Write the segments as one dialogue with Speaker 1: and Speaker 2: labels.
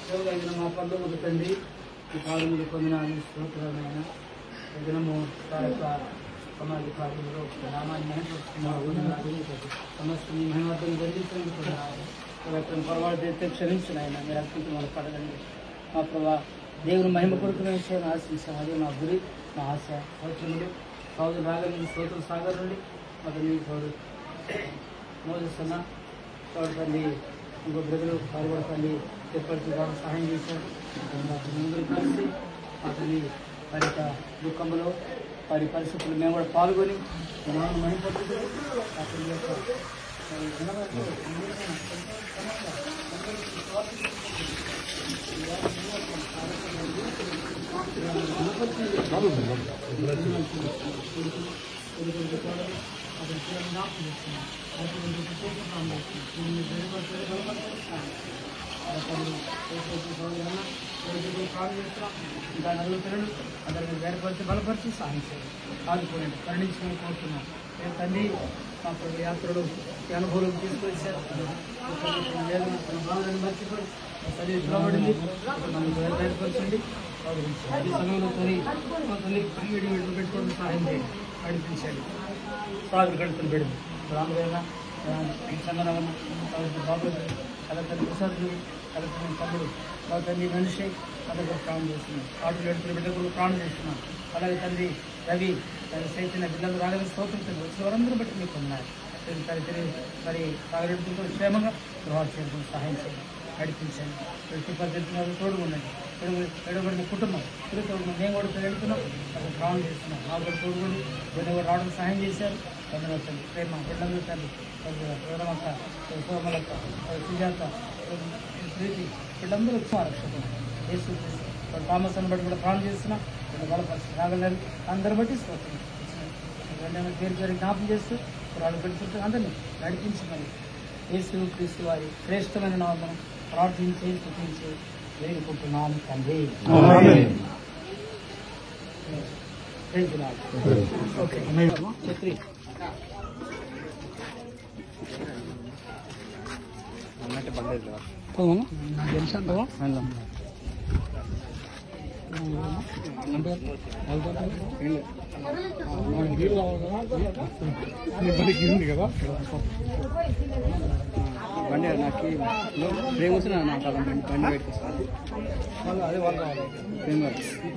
Speaker 1: దేవుడైన మా పనులు తండ్రి ఈ కాలంలో కొందనాలు స్తోత్రాలైన దినము సమాజ కార్యంలో నామాన్ని సమస్త మీ మహిమతను గర్వించడం పొరపాటు చేస్తే క్షమించిన ఆయన మీరు అర్పించి వాళ్ళు పడదండి మా ప్రభా దేవుని మహిమ కొడుకునే విషయాన్ని ఆశించాం అదే మా గురి మా ఆశ సౌత్రములు సౌదు రాగలి స్తోత్రం సాగర్ నుండి అతని తోడు మోజస్తున్న తోడు తల్లి ఇంకో బ్రదరు పాల్గొడ తల్లి చెప్పాల్సి బాగా సహాయం చేశారు ముందు కలిసి అతని వారి దుఃఖంలో వారి పరిస్థితులు మేము కూడా పాల్గొని మణిపడుతుంది అతని యొక్క దాని పిల్లలు అందరినీ వేరపరిచి బలపరిచి సాధించారు ఆదుకోండి కరుణించుకొని కోరుతున్నాం తండ్రి మా యాత్రలు ఈ అనుభవం తీసుకొచ్చారు బాధలను మర్చిపోయి తల్లి పిలవడింది వేరపరచండి ఈ సమయంలో తల్లి పెట్టుకోవడం సహాయం చేయండి నడిపించండి సాగులు గడుపులు పెడింది రామదేవ చందనవన బాబు కలెక్టర్ ప్రసాద్ కలెక్టర్ తమ్ముడు మా తండ్రి మనిషి అతను ప్రాణం చేస్తున్నాం ఆటలు గడుపులు బిడ్డలు ప్రాణం చేస్తున్నాం అలాగే తండ్రి రవి తన చైతన్య బిడ్డలు రాగల స్తోత్రం వచ్చిన వారందరూ బట్టి మీకు ఉన్నారు మరి తాగడుపులతో క్షేమంగా ప్రవాహం చేయడం సహాయం చేయండి నడిపించండి వ్యక్తి పద్ధతి తోడు ఉండండి ఎడబడిన కుటుంబం తిరుగుతూ మేము కూడా వెళ్తున్నాం అక్కడ ప్రాణం చేస్తున్నాం మా కూడా తోడుకొని కొన్ని కూడా రావడం సహాయం చేశారు ధన్యవాదాలు ప్రేమ బిడ్డలు తండ్రి వివరమక్క సోమలక్క సుజాత ప్రీతి వీళ్ళందరూ రక్షకులు యేసు థామస్ అని బట్టి కూడా ప్రాణం చేస్తున్నాం బలపరిచి రాగలని అందరు బట్టి స్తోత్రం పేరు పేరు జ్ఞాపం చేస్తూ వాళ్ళు పెట్టుకుంటూ అందరినీ నడిపించి మరి యేసు క్రీస్తు వారి శ్రేష్టమైన నామం ప్రార్థించి స్తుతించి వేడుకుంటున్నాం తండ్రి. ఓకే చక్రి అన్నట్టు పర్లేదు తెలుసా కదా బండి నాకు ప్రేమ వస్తున్నా నాకు బండి పెట్టుకొస్తాను అదే వాళ్ళు రావాలి ప్రేమ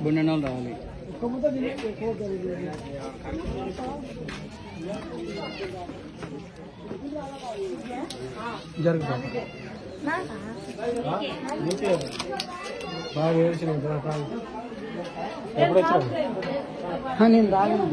Speaker 1: బొండ వాళ్ళు రావాలి జరుగుతుంది బాగా ఏడ్చిన ఎప్పుడు వచ్చావు నేను రాలేదు